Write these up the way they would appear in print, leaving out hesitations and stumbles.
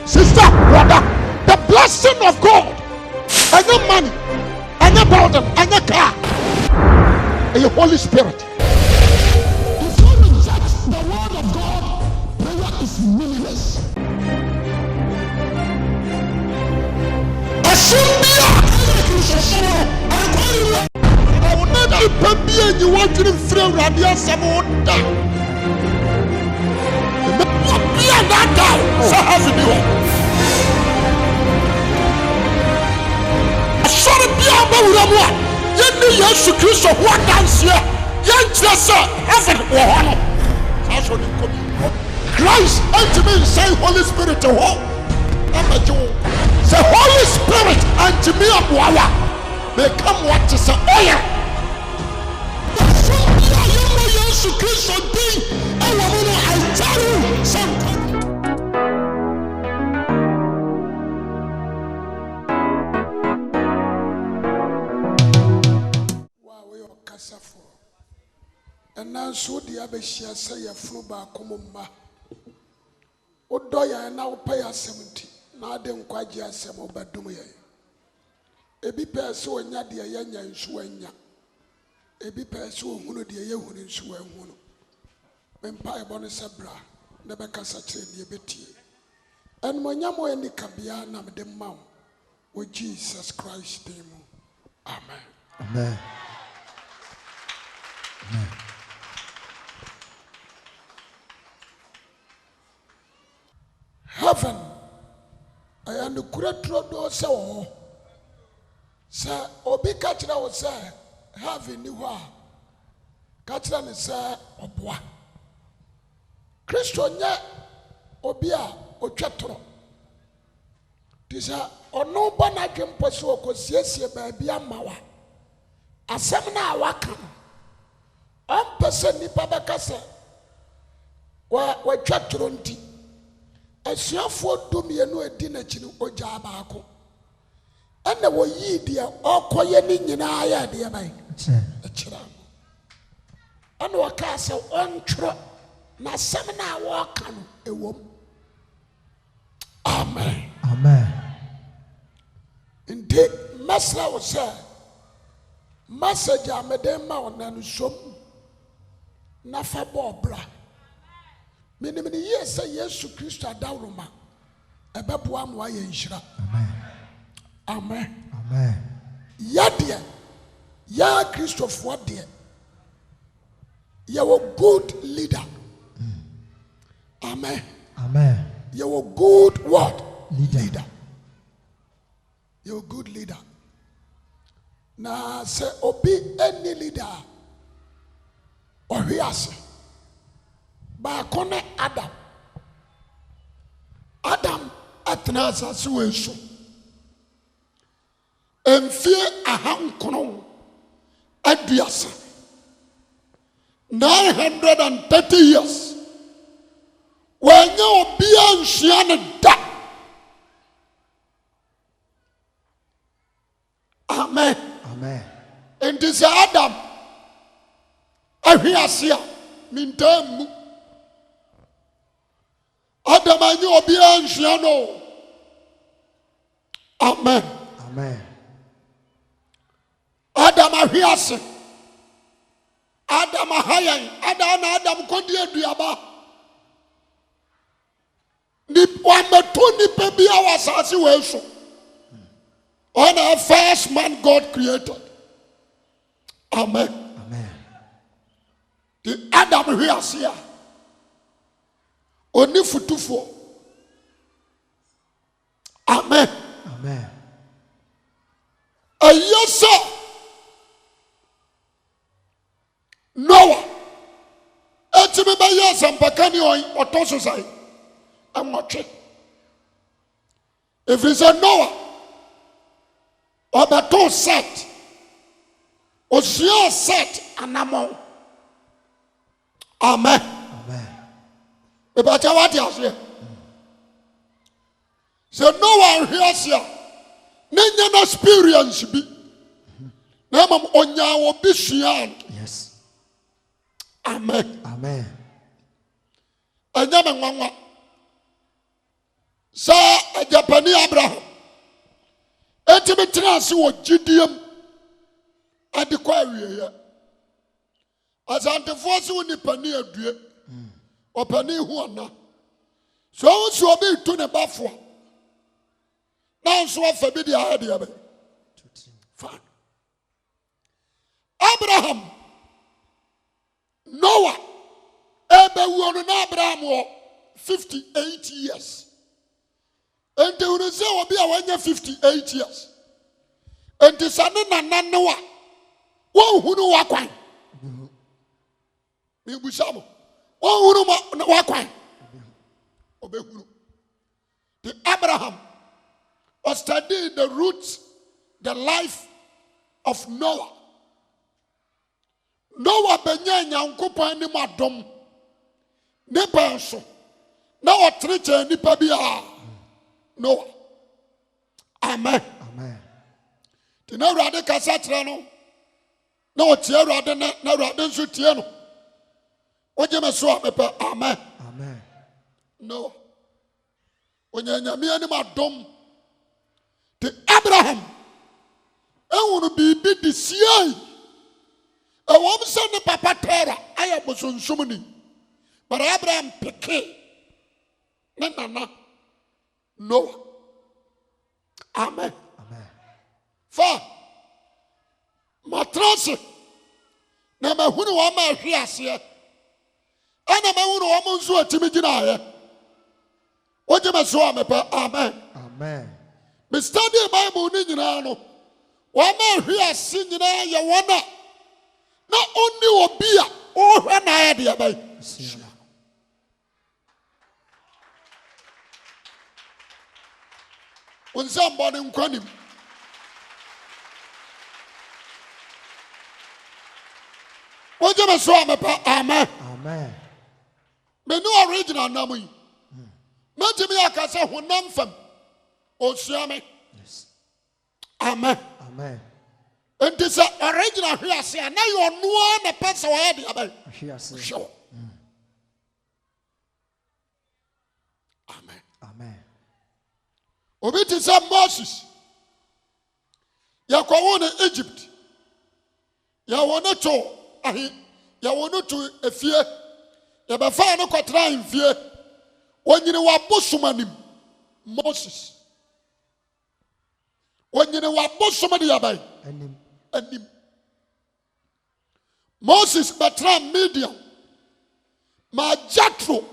sister, brother, the blessing of God, and your money, and your building, and your car, and your Holy Spirit. If you reject the word of God, prayer is meaningless. I will never be and you want to throw radio someone down. That down, so have you do it. I saw the Bible. You knew Jesus Christ of what dance here. You just heaven or honor. That's what you come. Christ unto me, say Holy Spirit to walk. Say Holy Spirit unto me of Wawa. May come what to say, oh yeah. Jesus Christ of thee. I tell you something. And now, so the Abeshia say a fruba comumba. Odoya now pay a 70. Now then, quite just some of Badumia. A be pair so and yadia yanya and suenya. A be pair so who the Yahoo in Suan. Empire Bonisabra, never cassate the betty. And when Yamo and the Cabiana, the mount with Jesus Christ, name. Amen. Amen. Amen. Heaven, I am the great road, so sir, Obi Catcher was say, having you are Catcher and say, Obwa Christian, Obia, Ochatro. This are no banagam pursue, because yes, baby, I'm mawa. A seminar wakan. Person Nipabacasa, where Chatronti. As your foot do me a new dinner chinu or jabako. And there were ye dear or coyaning in aya dear by a child. And what castle on trot, na seminar walk on a woman. Amen. Amen. Indeed, Master was say, Master Madame and some Nafa Bobra. Many years say yes to Christ Adawroma. A babuam way in Shra. Amen. Amen. Amen. Ya dear, ya Christoph, what dear? You are good leader. Amen. Amen. You are good what? Leader. You are good leader. Now say obi any leader. Or he has. Bakone Adam. Adam atnasa suwensu. Enfie aham kono aduasa. 930 years. When you be on Shiana da. Amen. Amen. And this Adam. Ahiasia mintamu. Adam and you be on Shiano. Amen. Amen. Adam ahiasi. Adam ahayan. Adam kondia diaba. Ni wametuni pebia wasasi weso. On our first man God created. Amen. Amen. The Adam here. Oni futufo. Amen. Amen. A yes, sir. Noah. Etime ba yes am bakani o otoso sai. I'm not sure. If it's a Noah, or the two set, or your set, and among. Amen. Amen. About what you say. So Noah hears here. Nanya experience be. Namam onya obishian. Yes. Amen. Amen. Anyama ngwa. sa Japani Abraham etimetra se wo gidiem adekwa awieye asantefo se woni pani adue opani hu ana so obi tu ne bafo na so afa bi dia hade abe fine Abraham Noah ebe wonu na Abraham wo 58 years and they will say obi a wanya 58 years and the son na Noah won hunu wakwan me busamo won hunu wakwan obehunu the Abraham was studying the roots the life of Noah benya nyankopon ni madom ne banso na otreche nipa bia Noah amen tina urade kasa kire no na otie urade na urade nso tie no oje meso amepa amen Noah onyanyame ani madom the Abraham ehunu bibi di siai ewom se ne papa Tera aya bosonsomni but Abraham peke na nana Noah amen fa matrase na mahunu wa ma hwe ase ana mahunu wa mo nso atimi gina aye oje meso amepa amen me study Bible ni nyina no wa ma hwe ase nyina ye wona na oni obi a o hwe na aye de bai Unsambone nkwanim oje meso amepa amen me no original namu matimi akasa honam fam osuame amen and this original here say na you know na person wa de abai sure amen obi ti say Moses yakwawo na Egypt ya wona to ahi ya wona to efie ya be fa no kotra mfie onyine wa bosomanim Moses onyine wa bosomade yabai anim Moses betra Midian ma Jethro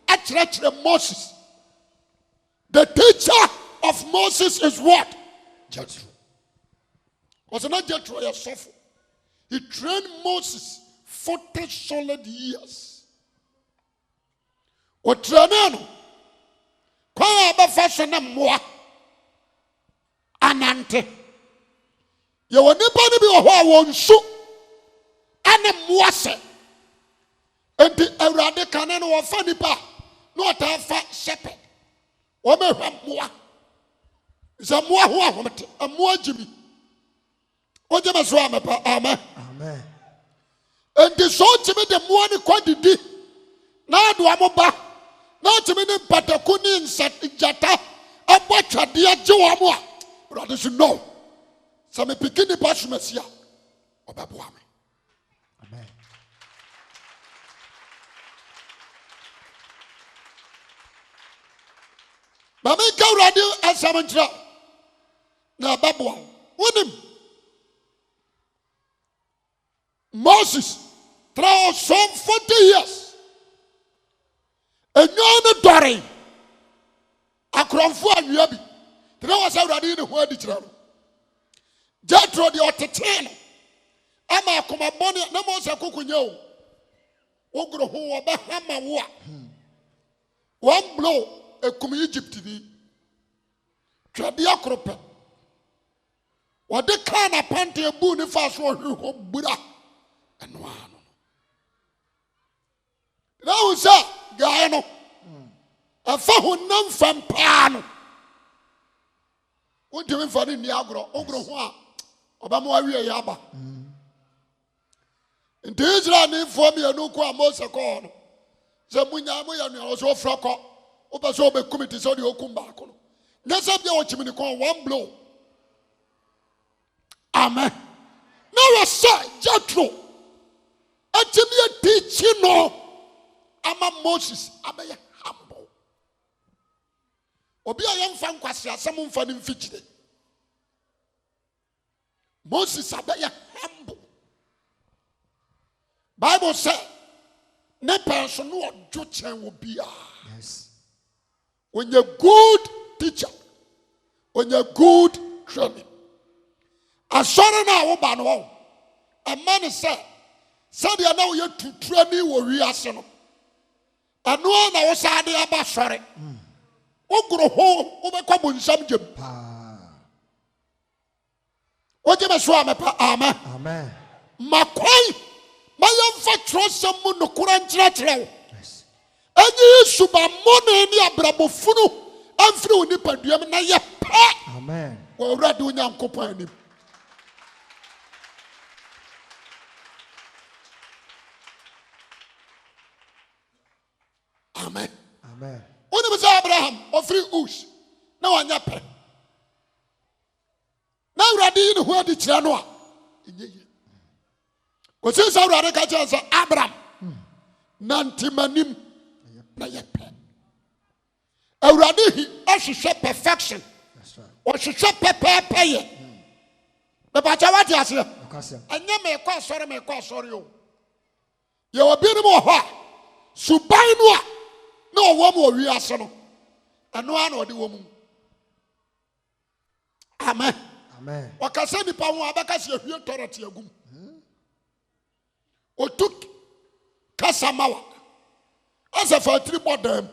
atratre Moses the teacher of Moses is what? Jethro. Was not Jethro a suffer. He trained Moses 40 solid years. O trainano kwa aba fashion na mwa anante ye woni pa ni bi wo a wonsu ane mwa se enti awurade kane no wo fa nipa no ota fa shepherd wo me hwa mwa za mwa ho ahomte amwa jibi oje maso amepa amen enti so tibi de mwa ni kwadidi na do amoba na tibi ni pataku ni nsatijata abotwade agye wo mo a brother should know some pikini pasmesia obabo ame amen mama ka urade asamantra na babo wonim Moses through some 40 years enyo dore akronfo anwia bi tena wasa urade ne ho adi kira no Jethro de otetene ama akoma bone na Moses kokunye o ogro ho oba hama wo a one blow ekum Egypt bi twade akrope wode kana pante ebu ne fa so ohwe ho bura eno ano na usa gae no afa honam fam paano wontimi fa ne ni agro ogro ho a obama awie ya aba nti Israel ne fo me anu ko a Moses ko no se munya mo ya no so frako Obaso be committee so the okumba kono. Nyasa bia wo chimini kon one blow. Amen. Now say Jethro. Atimi teaching no. Ama Moses abeye humble. Obi ayam fan kwase asem mfa ni mfichire. Moses abeye humble. Bible say ne person no ojo chen obi a. Yes. When you're good teacher, when you're good training. Asore na wo ba no. A man say they are now you to training wo wiase no. Anu na wo sa de aba sore. Wo gro ho wo be kwa bonsam jem. Wo je be so amepa amen. Amen. Makwai mayamfa trosam mu no kura nkyerɛkyerɛ wo. Yes. Enyi suba mone ni abrabofunu amfiri wo nipaduam na ye pa. Amen. Wo awurade wo nyankopɔn anim. Amen. Amen. Oni bisa Abraham ofri Ush na wanya pe. Na awurade ni ho adi kyerɛ no a enye. Ko se sa awurade ka kyerɛ sɛ Abraham nantimanim na ye pe. Awurade hi ahwehwɛ perfection. That's right. O hwehwɛ pepepe ye. Be ba cha wate ase. Anya me kɔ asɔre o. Ye obi ni mo hɔ a suban no a na owo mo wi ase no. Eno a na odi wo mu. Amen. Amen. Wakasa nipa ho abaka se ahwie toroti agum. Otuk kasamawa. Asa fa tri bodam.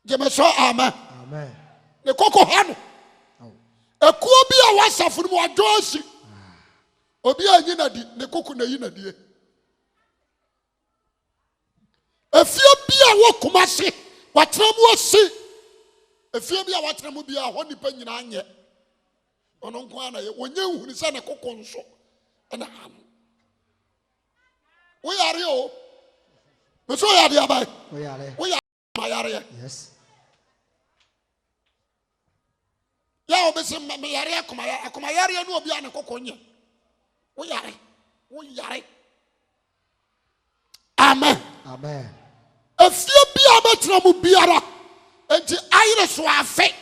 Jeme so amen. Amen. Ne koko ha no. Ekuo bi a wasafo mu adwoasi. Obi anyi na di ne koko na yi na die. Efie bi a wokuma se watramu osi. Efie bi a watramu bi a ho nipa nyina anye. Ono nko ana ye wonye nhuni se ne koko nso. Ena ham. Wo yare o. Me so yare abai. Wo yare. Wo yare. Yes. Ya obese me yare akoma yare no obi a ne koko nye. Wo yare. Amen. Amen. Efie bi a betra mu biara enti ayire so afe.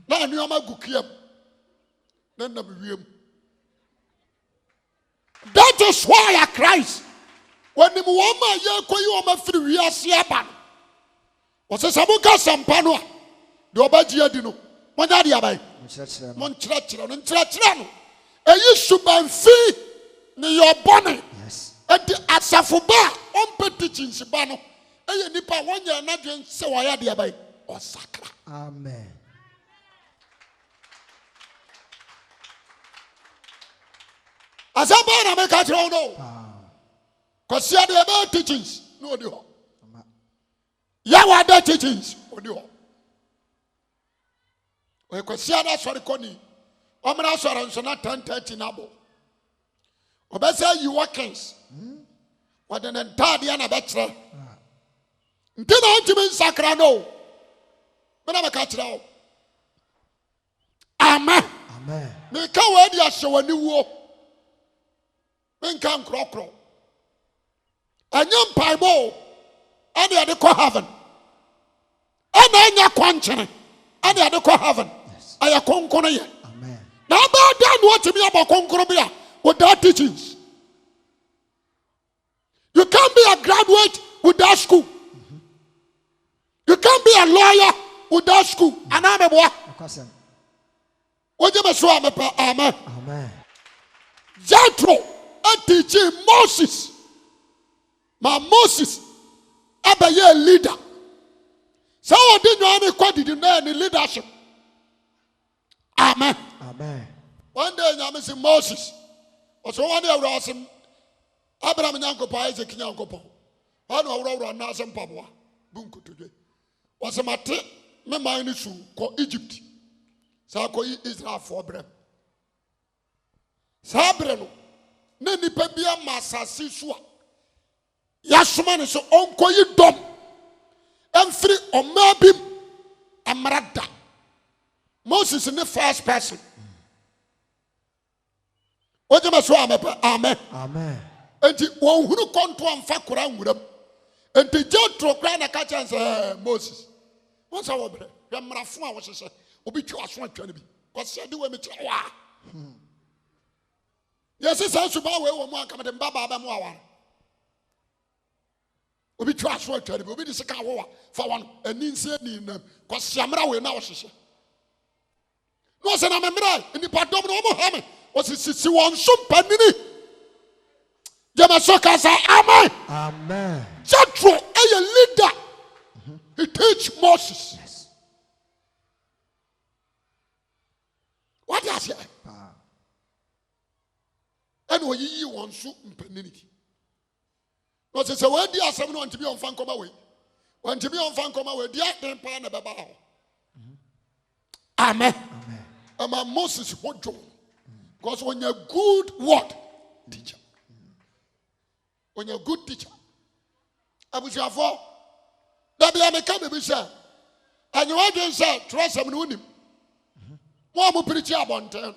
Na anuama gukiam. Na nam wiem. That is why Christ when the woman ye koyi o ma firi wiase aba no. O se sabuka sampa no a de obaji adi no. Monya de abai. Mon kyerɛkyerɛ no. Eyi subanfi ne your bonnet. Yes. Enti asafo ba on teachings ba no. Eye nipa wonya na dwen se wa ya de abai. O sakra. Amen. Asaba na me ka kyerɛ no. Cause ya de about teachings no di ho. Ya wa da teachings odi ho. We kwasi ada sori koni. Omra sori nso na 10:30 na bo. Obese you workings. Wade ne ntade na be kyerɛ. Nti na ntimi nsakra no. Me na me ka kyerɛ o. Amen. Amen. Me ka wa di ahyewani wuo. Me nka nkrokro. Anyam paibo. Ade ade kɔ heaven. Ana anya kwankyene. Ade ade kɔ heaven. Aya konkono ye. Amen. Na ba da no otimi aba konkono bia without teachings. You can't be a graduate without school. You can't be a lawyer without school. Aname boa. Oje be so amepa amen. Amen. Jethro teaching Moses. Ma Moses abaye leader. So odi nwane kwadi na ni leadership. Amen. Amen. One day nyame say Moses. Oso one day awura asem Abraham nyankopɔ Isaac nyankopɔ. Ono awura na asem paboa. Bunkutudwe. Wasemate me man ni su ko Egypt. Sa ko Israel for brem. Sa bre no na nipa bia masase so a yasoma ne so onkoyi dom Emfri omabim amrada. Moses in the first person. What you must amen. Amen. And the one who come to and fuck around with them. And the judge to cry and catch and say, Moses. What's our brother? Your marathon was said, Obi to us one twenty. What's said to me? Yes, it's also about where one come and Baba Moa. Obi to us one twenty. Obi the second war for one and insane in them. Because Samra will now say. No, sir, I'm a bride in the part of Mohammed. Was it one soup panini? Jamasoka say, Amen. Amen. Jethro, a leader. He teach Moses. Yes. What does it? And when you want soup panini. No, sir, so where do you have want to be on fan come away? Want to be on fan come away? The acting pan of Baba. Amen. Amen. Moses what John. Because when you're good what? Teacher. When you're a good teacher. I was your fault. That be a mechanic, and you want to say, trust him in him. One more preacher about 10. And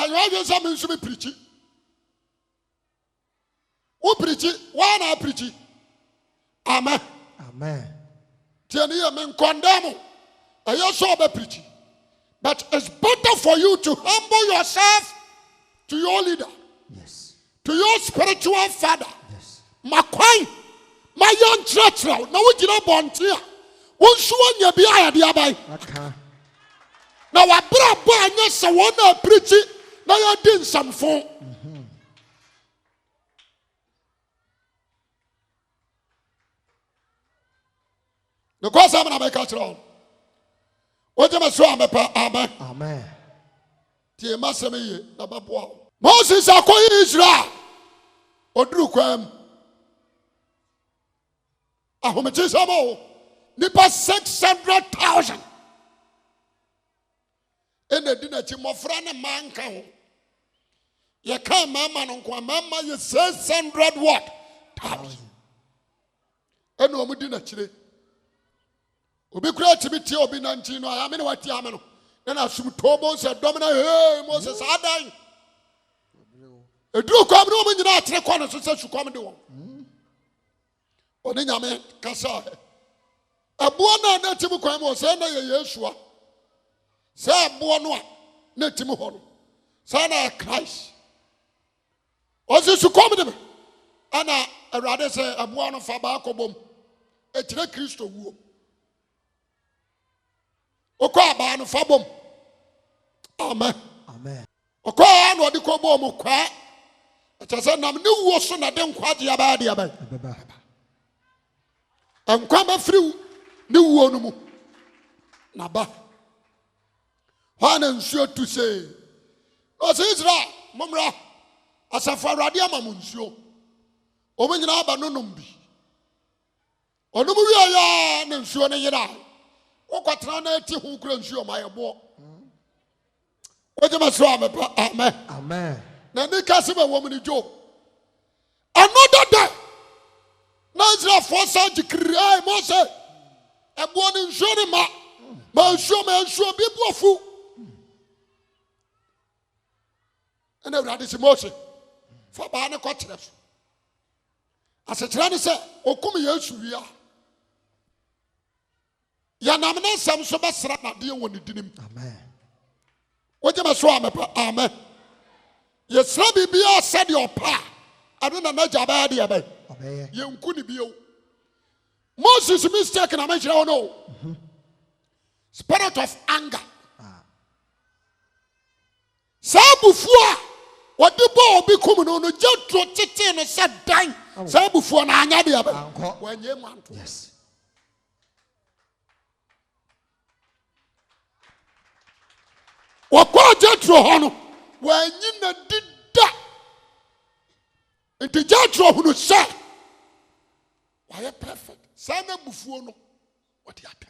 you want to say, I'm preaching. Who preaching? Why not preaching? Amen. Amen. Tiania men condemn. I also be preaching. But it's better for you to humble yourself to your leader. Yes. To your spiritual father. Yes. Makwai, my young church now. Now we get born here. Once you be I the abai. Now I brought boy yes I wanna preach it. Now you did some phone. The course I'm gonna make a wrong. What am I so I'm a amen. Amen. Tie masemi na baboa. Moses akoyi Israel. Odru kwam. Ahomete samo. Nipa 600,000. Ene dinati mofra na manka ho. Ye kan mama no kwa mama ye 600 what? 1,000. Ene omu dinachire. Obi kura tibiti obi 19 no ayame ne wati ame no. Na asum tobo se domina hey Moses adan. Edru kwam no omu nyina atere kwa no so se sukwam de won. Oni nyame kasa. Aboa na timu kwam o se na ye Yesua. Se aboa no a na timu ho no. Se na Christ. O se sukwam de me. Ana awrade se aboa no fa ba akobom. Etire Kristo wuo. Okwa ba no fa bom. Amen. Amen. Okwa no de ko bom kwa. Etase nam ne wuo so na de nkwa de aba de aba. Nkwa ba friw ne wuo no mu. Na ba. Hwana nsuo tu se. O se Israel momra. Asafa awrade amam nsuo. O me nyina aba no nom bi. Onum wi ya na nsuo ne yira. Okwatra na ati hu kura nsuo ma yebo. Ojema so amepa amen. Amen. Na ni kase ba wo mu ni jo. Another day. Na Israel force dikrai mo se. Ebo ni nsuo ni ma nsuo bi bofu. And everybody say Moses. For ba na ko kire so. Asekyera ni se okum Yesu wi a. Ya namne sam so besra na de woni dinim. Amen. Ojema so amepa amen. Yesra bibia said your pa. Ado na naja ba de abai. Obey. Yenku ni bio. Moses mistake na mention oh no. Spirit of anger. Sabufu a wodi bo obi kum no no Jethro tete no said dan. Sabufu na anya de abai. Wanye manto. Yes. Wakwa Jethro hono wanyi na dida. Nti Jethro hunu se why perfect. Sana bufuo no wadi ate.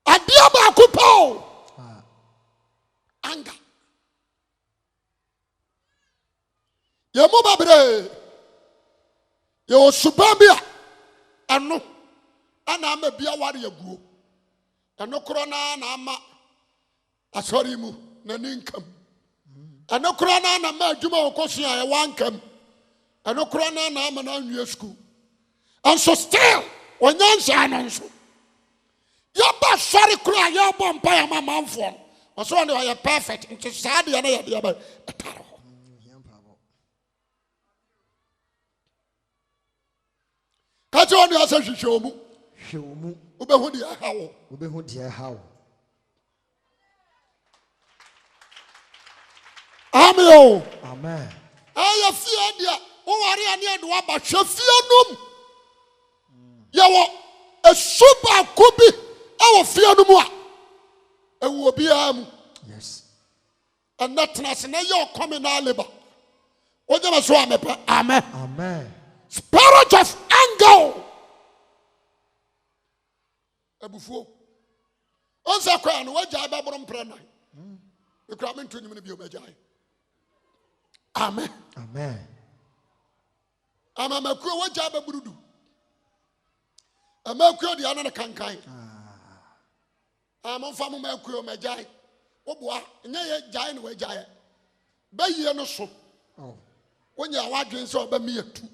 Adia ba kupo. Anger. Yemo babre. Yo subabia eno ana ama bia ware aguo. Eno krona na ama asori mu na ninkam. Eno krona na ma adwuma okosua ye wankam. Eno krona na ama na anwie school. And so still onyansa anonso. Yaba sorry kura yaba mpa ya mamanfo. Oso on dey perfect. Nti saade ya na ye de ba etaro. Kaje on dey asa hwehwe omu. Hwehwe Obehu di ahawo. Obehu di ahawo. Amen. Amen. Aya fie dia. Wo ware ane ade wa ba hwe fie num. Yawo esuba kobi awo fie no mu a ewu obi am. Yes. And not na your communal labor. What you must amen. Amen. Spirit of anger. Ebufu. Onza kwa no waja ba brom prana. E kra me ntoni me bi obajai. Amen. Amen. Amamakuo waja ba burudu. Amakuo di ana kankan. Amamfa mo makuo majai. Oboa nya ye jai no wajai. Ba yie no so. Oh. Wonya wadwen se oba me yatu.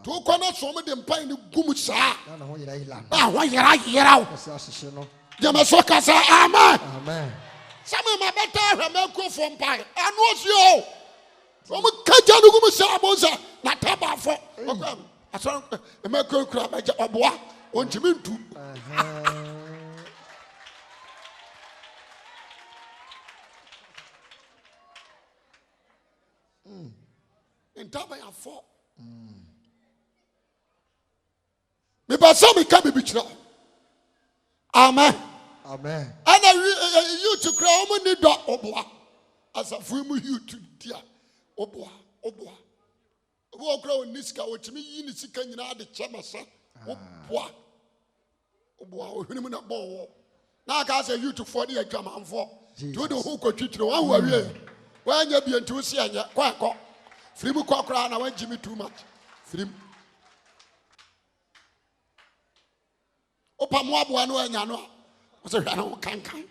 To kwana so me de mpan ni gum saa. Na ho yira ila. Ah ho yira wo. Ese asese no. Jama so ka say amen. Amen. Some ma beta hwe makuo fo mpan. Anu osio. From kaja no gum saa bonza na taba fo. Okam. Aso makuo kura ba oboa. Ontimi ntu. Entaba ya fo. Me ba so me ka bibi kira. Amen. Amen. Ana you to cry omo ni do oboa. Asafu mu you to dia. Oboa. Obo kra oni sika otimi yi ni sika nyina de chema sa. Oboa. Ohwini mu na bo. Na ka say you to for the adwamanfo. To the who ko twitire wan wa wie. Wan nya bi ntu se anya kwa. Free kwakra na wan jimi too much. Free. Opa mo abo anu anya no. O se hwa na kankan.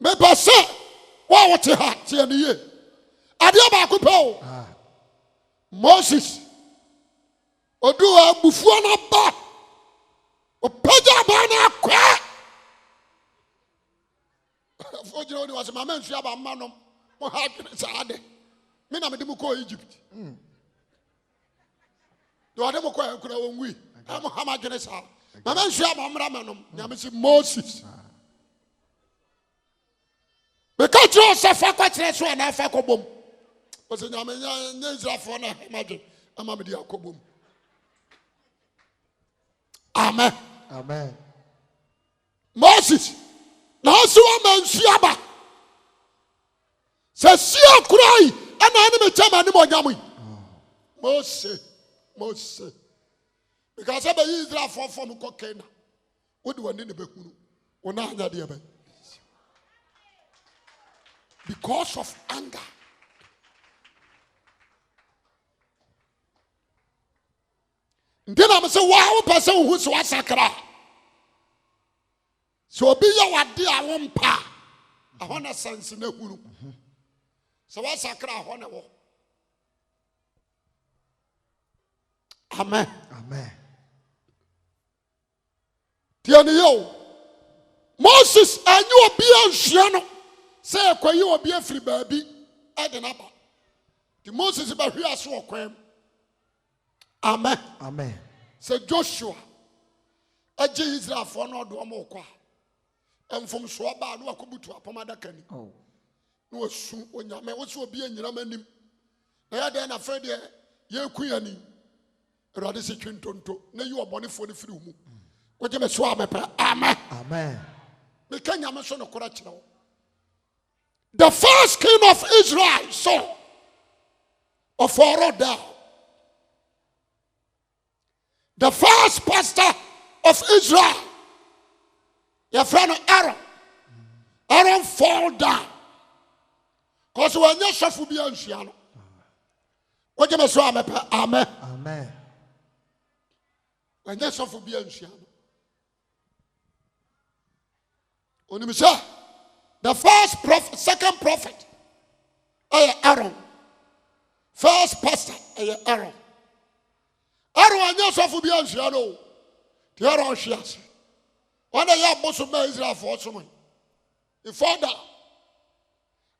Me passe. Wa wote ha tie ne ye. Ade ba ko pe o. Moses. Odu abufuo na ba. Opaja ba na kwa. Fojiro ni was mama nsu aba manom. Mo ha dwene saade. Me na me dem ko Egypt. Do ade mo ko akura wonwi. Am ha ma dwene saa. Mama nsu aba mra manom. Nyame si Moses. Because you say fa kwa kire so na fa ko bom. O se nyame nya Israelfo na ma dwe. Ama me di akobom. Amen. Amen. Moses. Na so amansuaba. Se sia kurai ana ane me chama ni mo nyamu. Moses. Because ebe Israel from ko Kena. Wo de wani ne bekunu. Ona anya de ebe. Because of anger. Ndina me say wa person who so asakra. So obi ya wade a wo mpa. Ahona sense na hunu. So wa sakra ahona wo. Amen. Amen. Tiani yo. Moses anyu obi anhia no. Say kwayi obi afiri baabi e de na ba. Ti Moses ba hwi aso okwam. Amen. Amen. Say Joshua. Aje Israel for no do mo kwa. Enfom so ba no akobutu apomada kani. Oh. No asu onyame wo so obi anyira manim. Na ya de na fa de ye kuyani. Erade se twintonto na yi obonefo ne firi mu. Wo je me so amepa. Amen. Amen. Me kanya me so no kora kire wo. The first king of Israel, Saul of Oroda. The first pastor of Israel, your friend Aaron fall down. Because when you suffer be anciano, What you must amen. Amen. When you suffer be ancient. The first prophet, second prophet, Aaron. First pastor, Aaron. Aaron and you suffer be ancient. The Aaron shares. One of your most of Israel for someone. The father,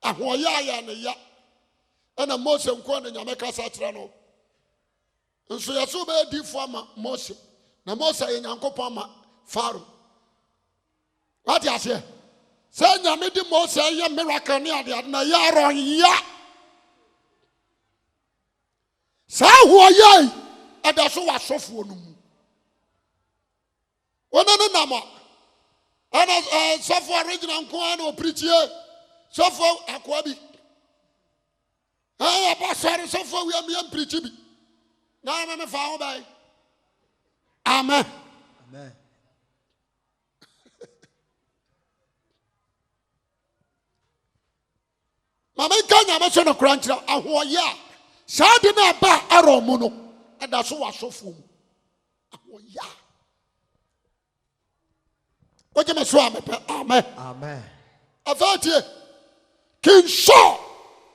and who ya and a Moses and Quan and Yamaka Satrano. And so you're so bad, deep former Moses. Na Moses and Uncle Palmer, Pharaoh. What you say? Say, Yamidi Moses, a miracle near the Aaron, ya. Say, who are ye? And that's who I saw for them. One of the number. And so for original Kuano preach here, so for Akwabi. I am so for we are preaching. Now I'm found by. Amen. Amen. Mama Kanya mention a crunch now. And who ya? Sadina ba Aromono. And that's who I saw for. Ya. What you must amen. Amen. About you, King Saul,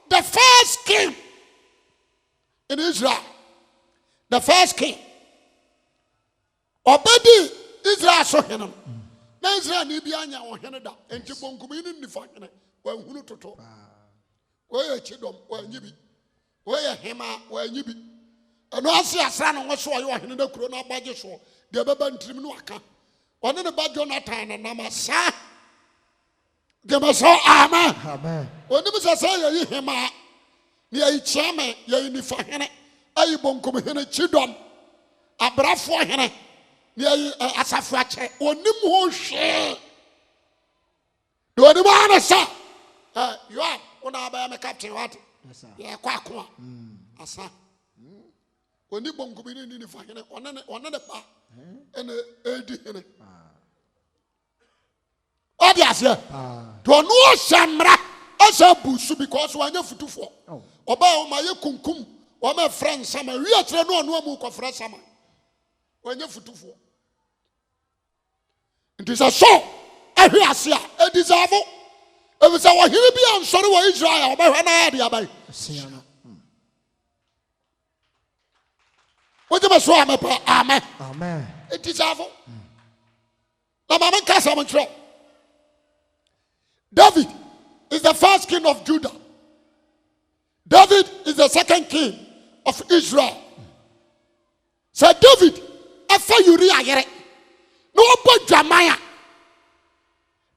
the first king in Israel, the first king. Obedi Israel so him. Na Israel ni bi anya wo hene da. Enti bonkum ni nifa hene. Wa hunu toto. Wo ye chidom wa nyibi. Wo ye hema wa nyibi. Eno ase asra no wo so ye wo hene da kuro na agbaje so. De beba ntrim no aka. One in the bad Jonathan and Namasa. Give us all amen. Amen. When you say, you him, ye chairman, ye in for henne, a bonkum henne chidom, a braff for henne, ye as a fratcher, or no share. Do any man, sir? You are when I am a captain, what? Yes, sir. Yeah, quack. Asa. When you bonkum in the fire, one another part, and a what yes, yeah. To a no samra as a bush because one of two for. About my kunkum, or my friend summer, we are no mook of fresh summer. When you're for two for. It is a show. I hear see a deserve. It was our Hilibian son of Israel by an idea by. What you must say, amen. Amen. It is our. Now, Mamma Cassaman. David is the first king of Judah. David is the second king of Israel. So David, after Uriah yere, no but Jamaya,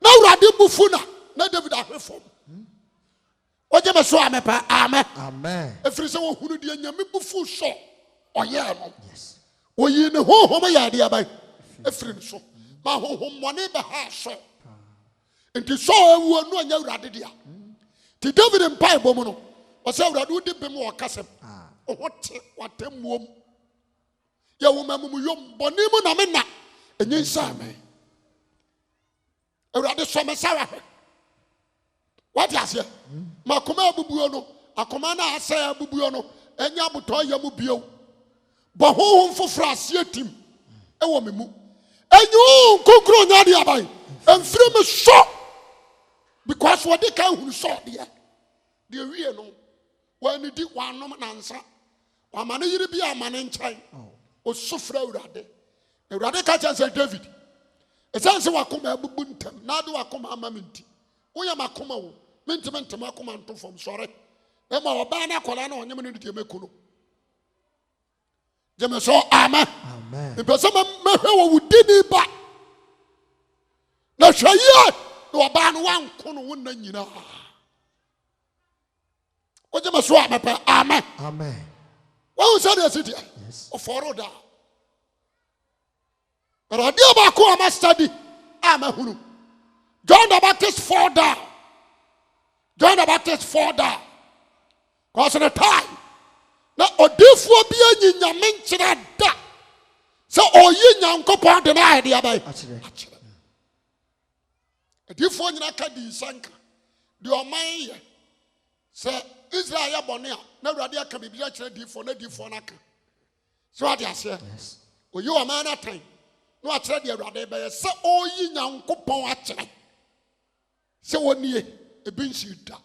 no Radi Bufuna, no David a reform. What you must say, amen. Amen. If you say who do you bufu so, or yeah, yes. Or you know who my idea by a friend so, my home money behind so. And to show who no nya urade dia. Ti David empai bomu no. O say urade udi bem wo kasem. O hote watemuom. Ya wo mamumu yom boni mu na me na. Enye nsa me. Urade so me sawa. What you say? Makoma abubuo no, akoma na asa abubuo no, enya boto yam bio. Bo honhom foforo ase atim. E wo me mu. Enyu kokro nya dia bai. Emfiri me so. Because what they can who saw there, the real no, when you did one no answer, or man, you be a man in China, or so fraud. The radical said David, a sense of a come buntum, now do I come a mamint. We are Macoma, Mentiment to Macomanto from sorry. Emma Obana Colano, and Yaman Mekuno. Jemaso, amen. Amen. The person who did it back. Now, shall you? No ban one kono wonna nyina. Oje maso amepa amen. Amen. What was that city? Yes. Of Foroda. Radio ba ko ama study amahunu. John the Baptist fall down. John the Baptist fall down. Cause of the time. Na odifo bi anyinyame nkyira da. So oyi nyankopon de na idea bai. Achire. If you find a cadi sanka, the Omaya say Israel ya bone a na Awurade aka bibia kire difo na difo na aka. So what you say? Yes. Oyi o man atan. No akire de Awurade be se oyi Nyankopon akire. Se wonie ebi nsi da.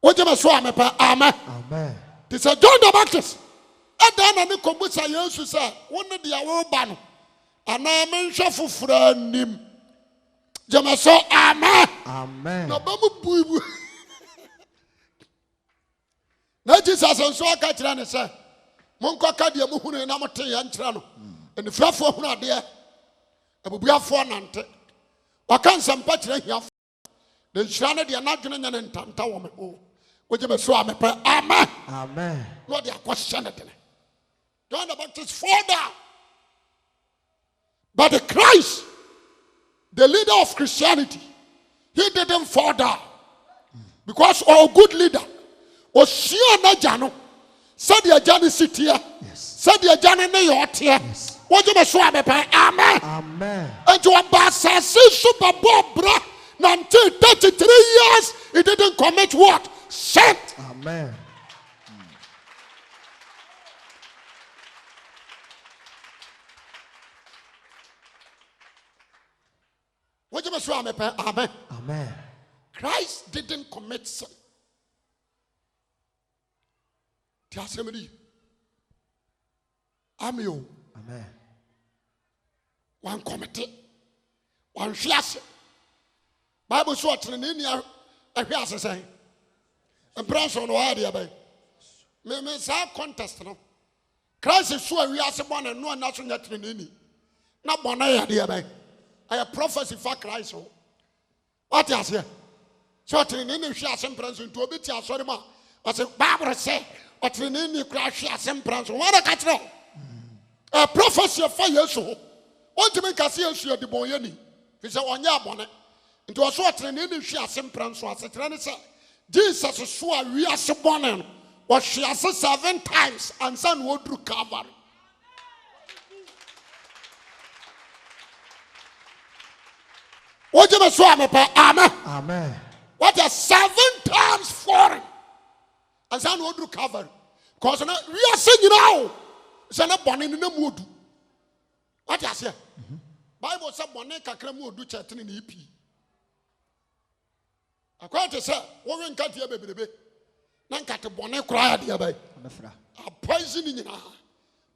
Woje me so amepa amen. Amen. This is John the Baptist. Ada na ne kobusa Yesu say, "Wonne de awo ba no. Ana men hwe foforo anim." Jema so amen. Amen. Na ba mu buibu. Na Jesus nso aka kire ne say, "Monko ka de mu hunu na mote ya nkire no." Enifrafo hunu ade. Abubuafo nante. Waka nsampa kire hiafo. The nhyira de na dwene nya ne ntanta wo me o. Woje me so amepa amen. Amen. No they are questioning it. John the Baptist fall down. But the Christ, the leader of Christianity, he didn't fall down. Because our good leader was Shia Jano. Said the Jani sit here. Said the Jani Nayot here. What you must swab amen. Amen. And you are Bassa Super Bob bra. Until 33 years, he didn't commit what? Sin. Amen. What you must swab amen. Amen. Christ didn't commit sin. Tiasemedi. Amio. Amen. One committee. One flash. Bible so training here. I hear say. And branch on why they are. Me say contest no. Christ is so we are someone and no national training. Not one idea by. I have prophecy for Christ. What is here? So training if she has some branch into a bit ya sorry ma. I say Bible say what training you crash has some branch. What a catch now. A prophecy for years. What to make us see you the boyani. It's a 1 year bonnet. Into a sort training if she has some branch. So I said, Jesus is so we are so born. What she has 7 times and son would recover. What you must swam amen. Amen. What are 7 times foreign and son would recover. Because we are saying now, son of born in the mood. What you say? Bible said, Boneka Cremo do chat in the EP. I quite say, woman cut your baby. None cut a bonnet cry at the abbey. A poison in her.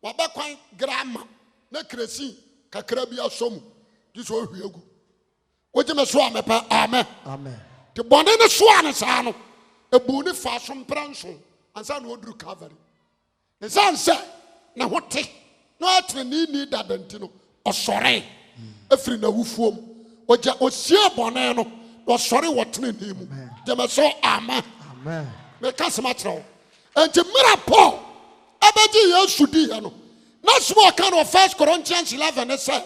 Wabakwan grandma, no crazy, Kakrabia som. This way we go. What you must swam amen. Amen. The bonnet swan is an a boony fashion pranson, and son would recover. The son said, now what take? No, I need that dentino or sorry. A free no foam or Sia Bonano or sorry what name him. They must say amen. Amen. Make us much now. And to Mirapo, Abadi Yosudi, not small kind of 1 Corinthians 11, they say,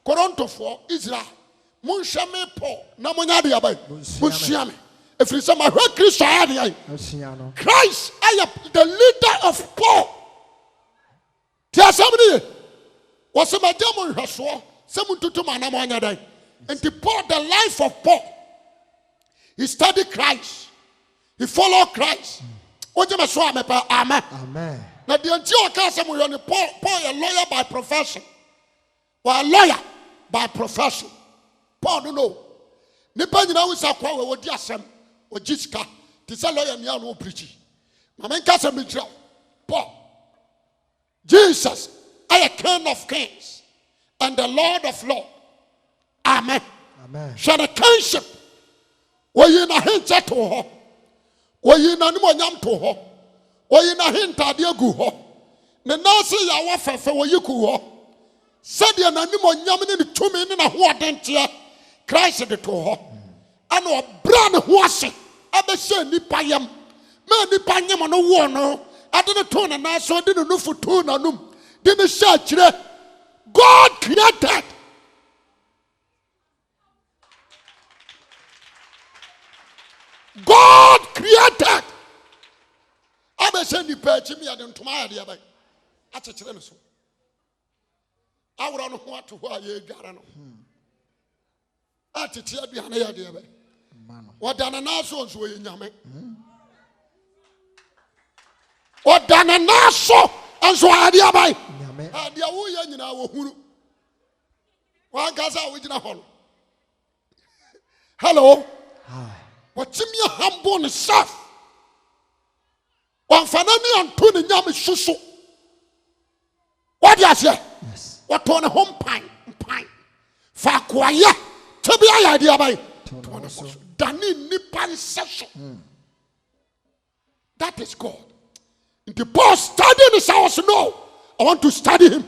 Coronto 4, Israel, Munshame Paul, Namonadi Abai, Munshame. If you say my word, Christ, I am the leader of Paul. Tell somebody, what's my demon has swore? Someone to Manamanya day. And to Paul, the life of Paul. He studied Christ. He followed Christ. What you must swam amen. Amen. Now the Antioch Samuel Paul a lawyer by profession. Well, a lawyer by profession. Paul don't know. Nipa nyina wo sa kwa we di asem o jisika. Ti say lawyer nia no preach. Mama nka se me tell. Paul. Jesus, I am King of Kings and the Lord of Lords. Amen. Amen. Shall the kingship we na hinta to ho. We na nimonyam to ho. We na hinta de agu ho. Ne na se ya wa fefe we yiku ho. Said ya na nimonyam ne tumi ne na ho adentia. Christ de to ho. Ana obra ne ho ase. Abese nipa yam. Me nipa nyam no wo no. Adene to na na so de no futu na num. De me sha kire. God created. God created. Abese nipa chimi ya de ntoma ya de abai. Achekire me so. Awro no ho ato ho aye dware no. Atete aduane ya de abai. Wadana na so nso ye nyame. Odane na so enso ade abai. Nyame. Ade wo ye nyina wo huru. Wan kasa wo gina hon. Hello. Hi. Watimi humble ne self. Wan fana ni anto ne nyame susu. What do you say? Yes. What on a home pine? Fa kwaya. Tebi aya dia bai. Dani nipan session. That is God. In the Paul studying this house, no. I want to study him.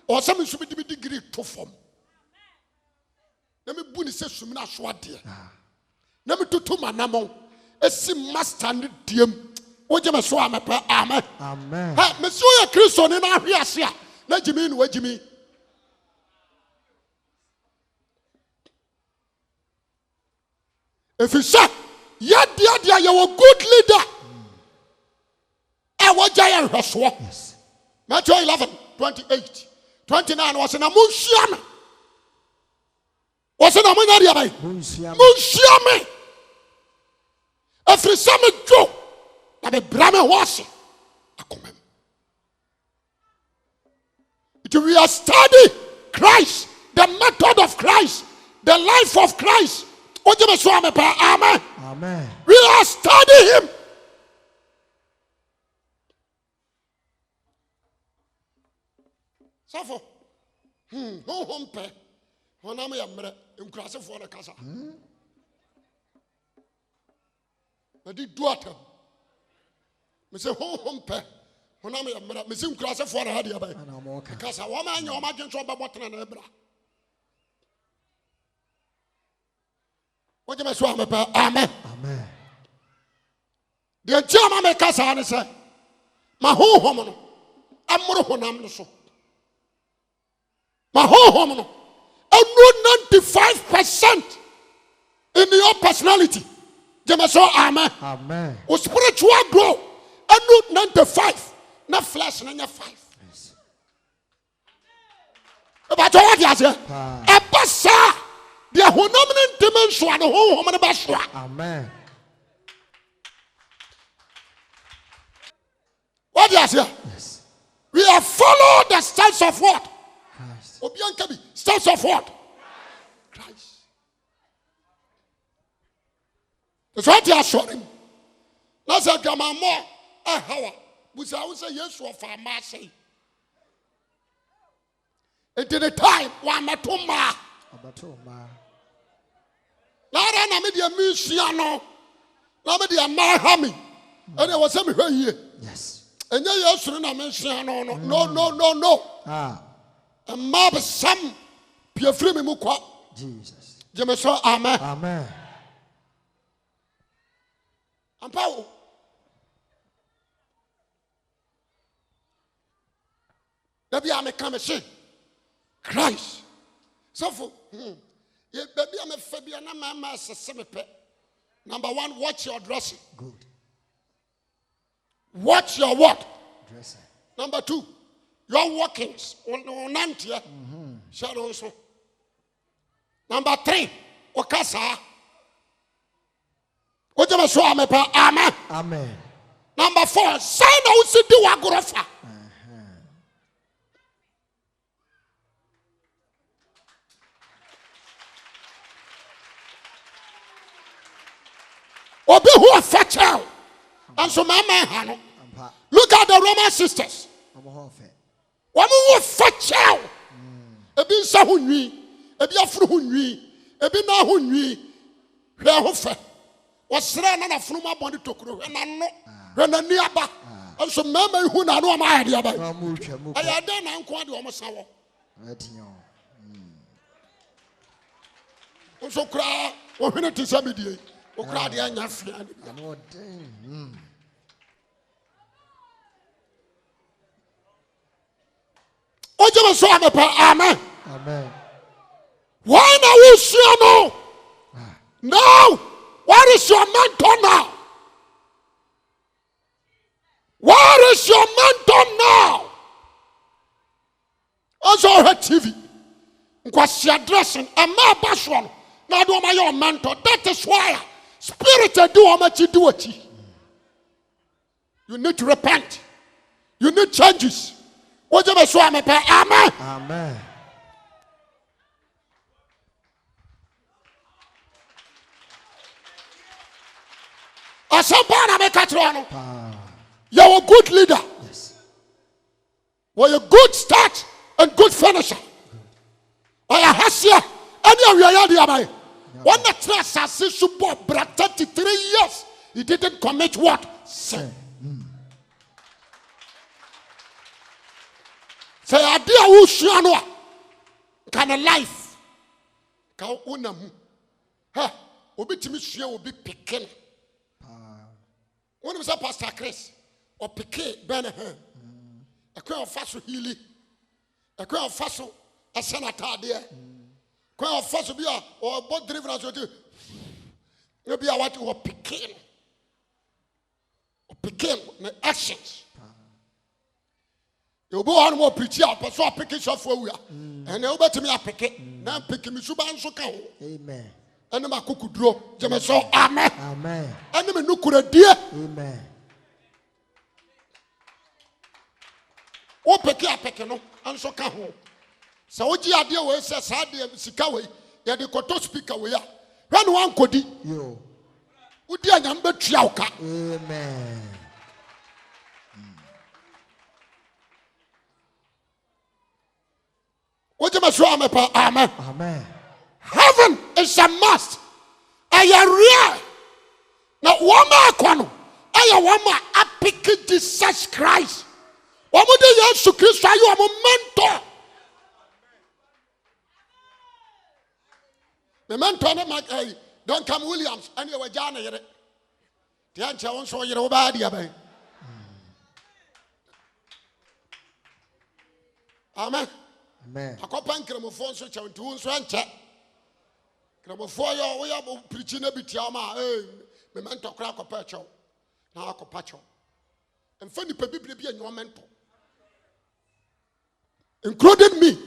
Or some should be degree to form. Let me buni se sumina swadi. Let me to my namo. Esi master ni diem. Oje me so amepa. Amen. Amen. Ha, Monsieur Christo ni na hwiase. Na jimi ni wajimi. If you say, yeah, you are a good leader. I was giant Hoswa. Yes. Matthew 11, 28. 29 was in a Mushiam. Was in a Munari. Mushiam. Every summer Joe. That the Brahman was. We are studying Christ, the method of Christ, the life of Christ. Amen. Amen. We are studying him. Safo. Hompe. Honam ya mre nkrase fo na kasa. Na di duata. Me se hompe. Honam ya mre me se nkrase fo na ha dia ba. Kasa wo ma anya o ma dwen so ba botena na ebra. What you say? Amen. Amen. The German make us answer. My whole home, I'm more honam so. My whole home, I know 95% in your personality. You say amen. Amen. O spiritual grow. I know 95. Not flesh, not 5. Yes. But what you say? A bassa. The honominant dimension and the whole woman about. Amen. What do you say? Yes. We have followed the steps of what? Christ. Obiankabi, steps of what? Christ. That's what you are showing. That's a grandma more. How? Was I was a yes or for my say? It did a time one matuma. Now I made a mission. Now made a mahami. And there was some here. Yes. And you shouldn't mention no. Ah. A mob some Pia free me mukwa. Jesus. Jemeso amen. Amen. And Paul. Maybe I may come and say Christ. So for baby, I'm a Fabian, I'm a semipe. Number one, watch your dressing. Good. Watch your what? Dressing. Number two, your walkings. Shadows. Number three, Okasa. Amen. Amen. Number four, sign out to do a grofa. Obi who are fertile. And so my man, look at the Roman sisters. One who fertile. Ebi sa hunwi, ebi afru hunwi, ebi na hunwi. Hwe hofe. Wasra na afru ma body tokuro. Hwe na no. Hwe na ni aba. And so mama hu na no ma ade aba. Aya da na nko ade o mo sawo. So kra, wo hwe na tisabidie. Okra de anya fia ni. Oje so amen. Amen. Why now we see no? Now, what is your mentor now? What is your mentor now? Also her TV. Nkwasi addressing a ma bashwan. Now do my your mentor. That is why spirit do what you do it. You need to repent. You need changes. What you may show me? Amen. Amen. Asampa na me katrono. You're a good leader. Yes. Well, a good start and good finisher. Or a hasia. Any of your yard. One that trust us support 33 years. He didn't commit what? Sin. Say, I dear who shano can a life. Can unamu. Ha, obitimi share will be picking. When was a Pastor Chris or Piquet Benahan? A quail of Faso Healy, a quail of Faso, a senator there, quail of Faso beer or a boat driven as you do. You'll be a what you are picking. Or picking the actions. You'll go on more preaching up, so I pick it off where we are. And they'll bet me a picket. Now picking me Suban so cow. Amen. And the Makuku draw. Jimmy so, amen. Amen. And the Nukura dear. Amen. O peke no anso ka ho se oji ade we se sa de sika we ye de koto speaker we ya hwe no ankodi Yo. udi anyam betua wo ka. Amen. Oji ma so amepa amen. Amen. Heaven is a must. Aya real. Na woma akono aya woma apiki Jesus Christ. Omo de Yesu Kristo ayo omo mentor. The mentor na make don't come Williams and you were jana yere. The answer on so yere oba dia ben. Amen. Amen. Akopa nkremofo nso che ntu nso enche. Nkremofo yo we ya preaching na bitia ma me mentor kra akopa echo. Na akopa cho. Emfa nipa bibire bi enyo mentor. Including me.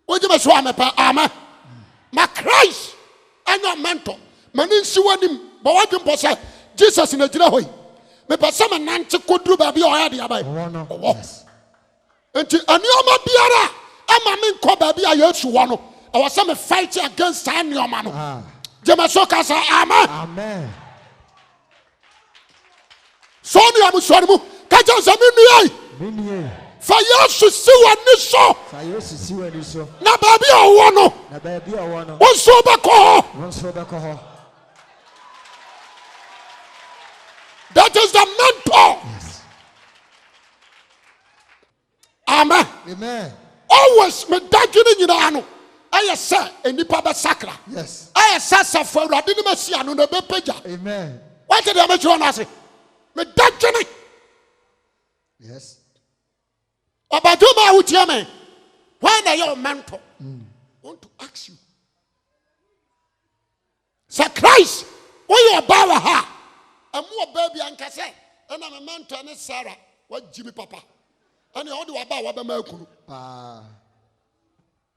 What you so amepa amen. My Christ and your mentor. Manin si wanim but what you say Jesus in a jira hoy. Me pesa man nante kodru ba bi oya dia bai. Yes. Enti anioma biara ama me nko ba bi ayesu wo no. I was some fight against anioma no. Jema so ka say amen. Amen. So ni amuso mu ka je so me nuye. For Yesu si wani so. For Yesu si wani so. Na baby owo no. Na baby owo no. Wonso beko ho. That is the mentor. Yes. Amen. Amen. Always me dadwini nyina no. Aye say enipa be sakra. Yes. Aye say safo awurade ni masia no na be pagya. Amen. What did I make you na say? Me dadwini. Yes. Obaduma utia me. When are your mentor? Want to ask you. Say Christ, when you bow her, and more baby and kase, and I'm a mentor and Sarah. What Jimmy Papa? And you do about what Bamakuru.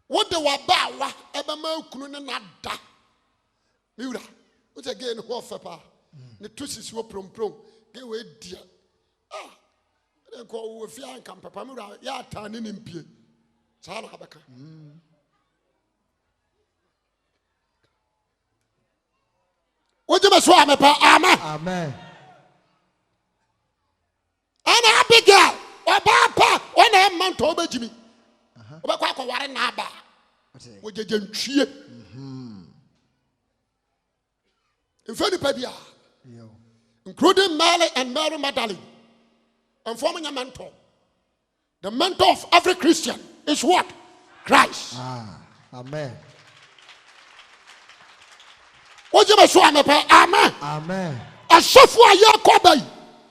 What the Wabawa, Ebamakuru and Nada. Mura, which again, what papa? The twists were prom. Get away, dear. Ko wo fia nka papa mura ya tane ne mpie saa na abeka wojema so amepa amen. Amen. Ana abigail obapa ona manto obejimi obekwa akware na aba wojeje ntwie mfani pa bia including Mary and Mary Magdalene. And forming a mentor. The mentor of every Christian is what? Christ. Amen. What you say? Amen. Amen. A software ya kobai.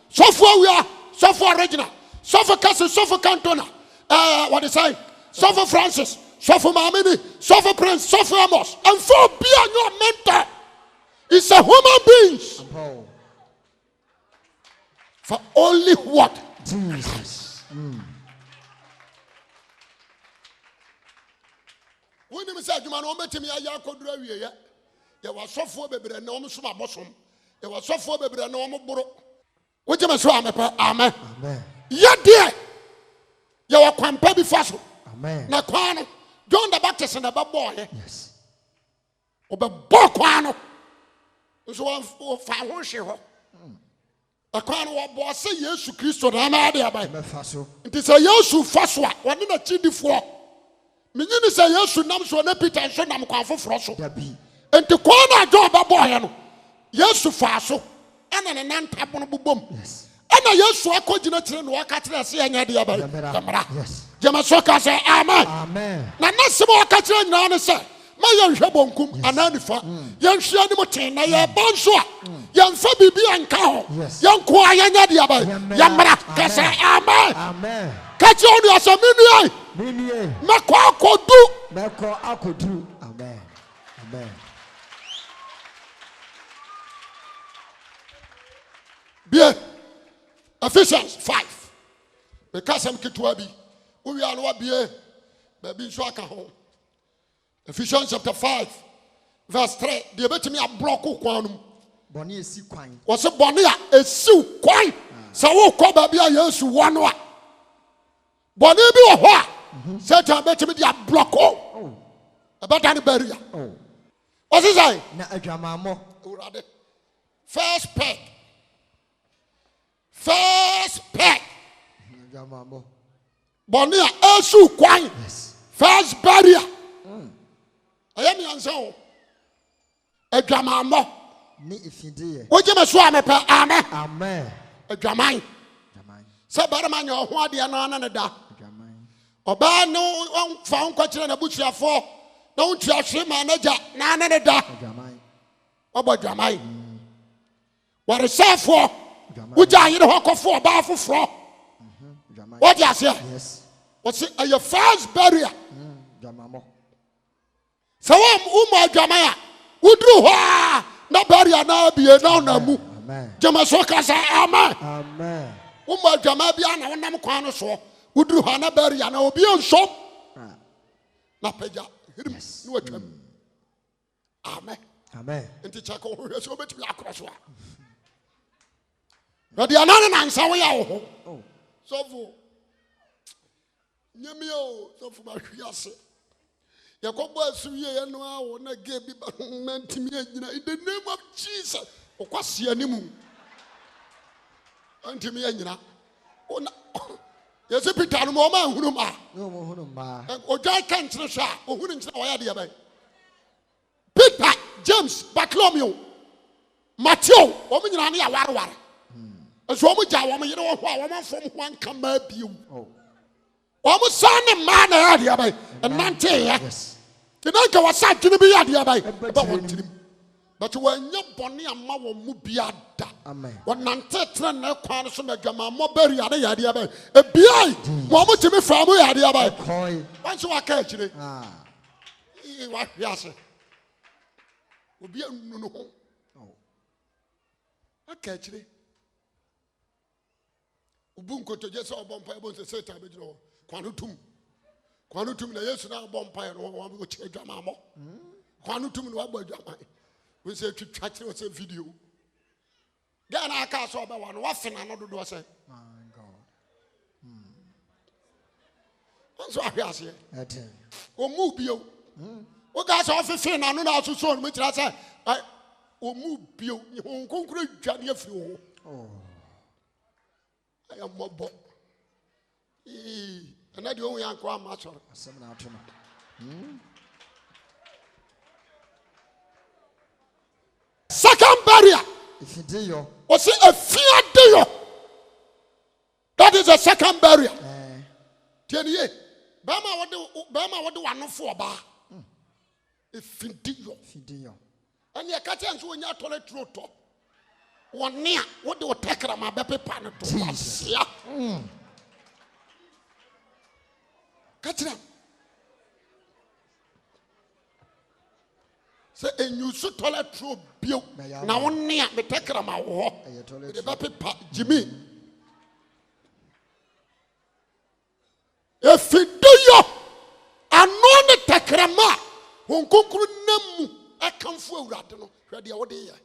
Software we are. Software original. Software Castle. Software Cantona. What is saying? Software Francis. Software Mamini. Software Prince. Software Amos. And for being your mentor is a human being. For only what? Jesus. When you say, "You man, I'm telling you, I can't do it." You were so full, baby, and no one bosom. You were so full, baby, and no one boro. What you say? Amen. Amen. Yede ya wa kwampa bi fa so. Amen. Na kwa no John the Baptist na ba boy. Yes. Obɛbɔ kwa no nso wɔfa ho hwe hɔ akwa no wɔbɔ sɛ Yesu Kristo na ama de aban Mefa so. nti sɛ Yesu fa so a wɔne na kyidifoɔ menyini sɛ Yesu nam so na Peter nso nam kwan foforɔ so Dabi. nti kwa na John bɛbɔɔyɛ no Yesu fa so ɛna ne nantabo no bobom Yes. ɛna Yesu akɔgyina kyerɛ no wɔka kyerɛ sɛ ɛnyɛ de aban kamera Yes. gyama so ka sɛ amen Amen. na nasɛm a wɔka kyerɛ nyinaa ne sɛ ma yɛnhwɛ bonkum anaa nifa yɛnhwɛ ne mu ten na yɛba nso a yɛmfa biribi anka hɔ yɛnko a yɛnyɛ de aba yɛmmra ka sɛ amen Amen. ka kyerɛ wo nua sɛ menua Minie. mɛkɔ akɔdu Meko akodu. Amen. Amen. bie Ephesians 5 meka sɛm ketewa bi wowia no wabie baabi nso aka ho Ephesians chapter 5 verse 3 deɛ bɛtumi ablɔko kwan no mu Boni esi kwan. wɔsɛ bɔne a ɛsiw kwan sɛ wokɔ baabi a Yesu wɔ no a bɔne bi wɔ hɔ a Satan bɛtumi de ablɔko ɛbɛda ne barrier Oh. wɔse sɛ Na adwamammo. Awurade first peg Adwamammo. bɔne a ɛsiw kwan Yes. first barrier ɛyɛ miɛnsa o adwamammɔ Ni ifidie. wogye me so a mepɛ amen Amen. adwaman Adwaman. sɛ barima nyɛ ɔho adeɛ no ana ne da Adwaman. ɔbaa ne ɔmfa wo nkɔkyerɛ n'abusuafoɔ na wontua hwe ma n'agya na ana ne da Adwaman. ɔbɔ adwaman wɔresɛefoɔ wogya ayere hɔ kɔfo ɔbaa foforɔ Adwaman. wogye aseɛ Yes. wɔse ɛyɛ first barrier Adwamammo. sɛ woma adwaman a woduru hɔ a na barrier na abie na wonamu Amen. gyama so ka sɛ amen Amen. woma adwaman bia na wonam kwan no soɔ woduru hɔ a na barrier na obi nsom Ah. na pagya hirim Yes. ne watwam amen Amen. nti kyɛ ka wo ho hwɛ sɛ wobɛtumi akorɔ so a na deɛ na ne nansa woyɛ wo ho Oh. sɔfo nyamia o sɔfo mahwe ase yɛkɔbɔ asu yɛ no a wo na ge bi ba na ntimi anyina in the name of Jesus wokɔse animu ntimi anyina yɛsɛ Peter no ma ɔma ahunu ma No mo hunu ma. ɔdwan ka nkyene hwɛ a ɔhunu nkyene wɔyɛ deɛ bɛn Peter James Bartholomew Matthew wɔn nyinaa ne yɛwareware nso wɔn gya wɔn yere wɔ hɔ a wɔn afɔm ho anka maa bio Oh. wɔn san ne mmaa na ɛyɛ adeɛ bɛn ɛnanteeɛ Yes. te na nka wɔsa adwene bi yɛ adeɛ bɛn Ɛbɛ ɛbɛ wɔn tirim. tirim but wɔnyɛ bɔne ama wɔn mu bi ada Amen. wɔnante tena ne kwan so na adwamammɔ barrier ne yɛ adeɛ bɛn ebiai wɔn mo tumi fa mo yɛ adeɛ bɛn Koi. wɔn nso waka akyire Ah. wahwe ase obi anu no ho Oh. aka akyire obu nkotogye sɛ ɔbɔ mpaeɛ bɔ nsɛ Satan bɛgyina hɔ kwan no tum na Yesu na abɔ mpaeɛ no wɔn wɔkyerɛ adwamammɔ kwan no tum na wabɔ adwaman wɔn sɛ twitwa kyerɛ wɔ sɛ video deɛ na aka sɛ ɔbɛwa no wafe na no dodoɔ sɛ My God. wɔn nso ahwe aseɛ Ete. ɔmu bio woka sɛ ɔfefe na no na asoso no mu kyerɛ sɛ ɔmu bio wɔn nkonkoro dwa ne afiri wo ho Oh. ɛyɛ mmɔbɔ ɛnɛ deɛ ɔhu yɛ ankɔ ama sɔre Asem na ato no. second barrier Ifidie yo. wɔsi efiade yɔ that is the second barrier tiɛ ni ye bɛrima a wɔde w'anofo ɔbaa efidi yɔ Ifidie yo. ɛni ɛka kyɛn nso wɔnyɛ atɔlɛ turo tɔ wɔne a wɔde wɔ tɛkrama bɛpepa no to Jesus. asia kakyira sɛ enyusu tɔlɛ turo bio na wɔne a me tɛkrama wɔ hɔ Ɛyɛ toilet de bɛpepa jimi efidi yɔ ano ne tɛkrama a wɔn konkuru nam mu ɛkanfo awurade no hwɛ deɛ wɔde yɛ.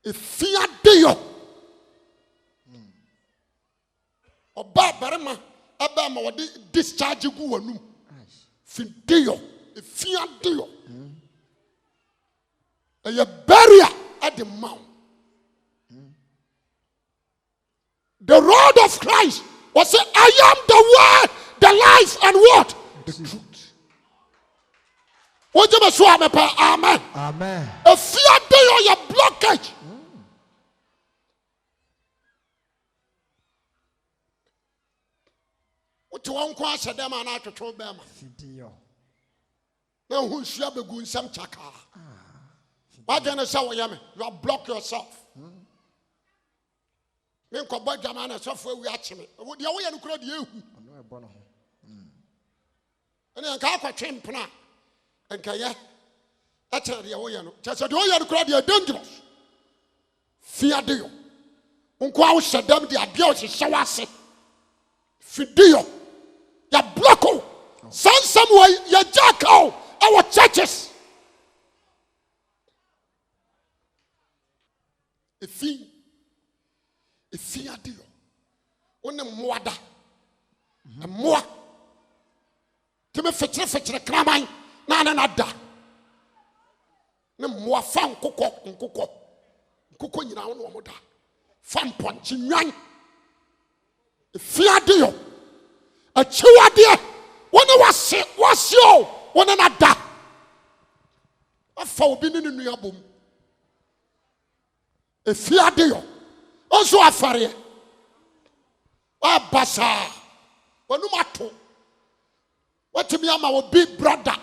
Efiade yo ama wode discharge gu wanum fidio efiadio a barrier at the mouth. The rod of Christ was say, I am the word, the life, and what? The truth. What you must amen. Amen. A fear day or your blockage. What you want to say them and I to throw them. Now who shall be good some chaka? What do you say? You block yourself. Men ko boy jamana sofo wi achime wo de wo ye no kura de ehu ono e bo no ho ene nka akotwe mpena nka ye atere de wo ye no chese de wo ye no kura de dangerous fia de yo nko awo shedam de ade o hyehyɛ wase fidio ya blocko sansam wo ya jackal our churches If you are deal, only moada, a moa. To me fetch cramine, nada. No more fan cocoa, you know, no more. Fan punch in young. If you are deal, a chewa dear, one was you, one another. A foul been in your boom. If you are deal. Also afare wa basa wanumato watimi ama wo big brother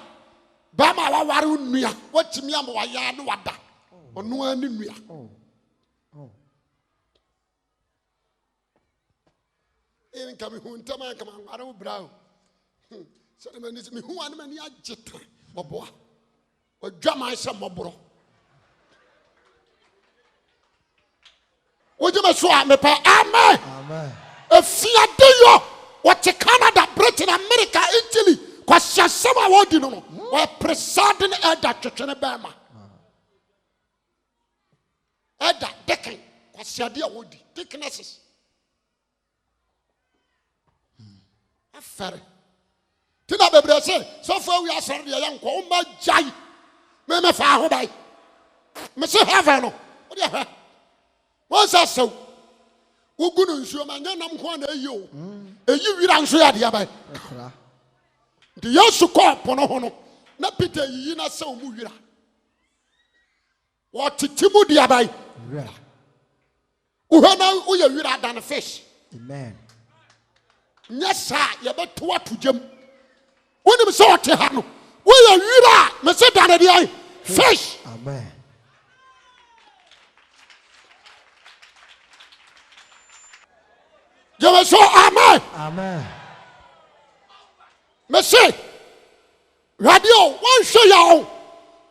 ba ma wa ware nua watimi ama wa ya no wada onu ani nua en kami hunta ma kama ware wo brao so de mani mi hu an mani ageta oboa odwa se moboro. Would you so amen? Amen. If you are there, what Canada, Britain, America, Italy, because some are what you know, or presiding elder church in Bama. Elder, deacon, because you are there, would deaconesses. Affair. Tina Bebra say, so far we are sorry, young Comba Jai. Meme Fahobai. Monsieur Havano. What do you have? What's that so? Who good on you, man? I'm going to you. And you will answer the other. The Yosu call Ponohono. Not Peter, you not so moving. What Timu the Abai? Who now we are than a fish. Amen. Yes, sir, you better what to jump. When you saw to Hanu, we are Mr. Danadi fish. Amen. You will say amen. Amen. Monsieur, radio, one show you.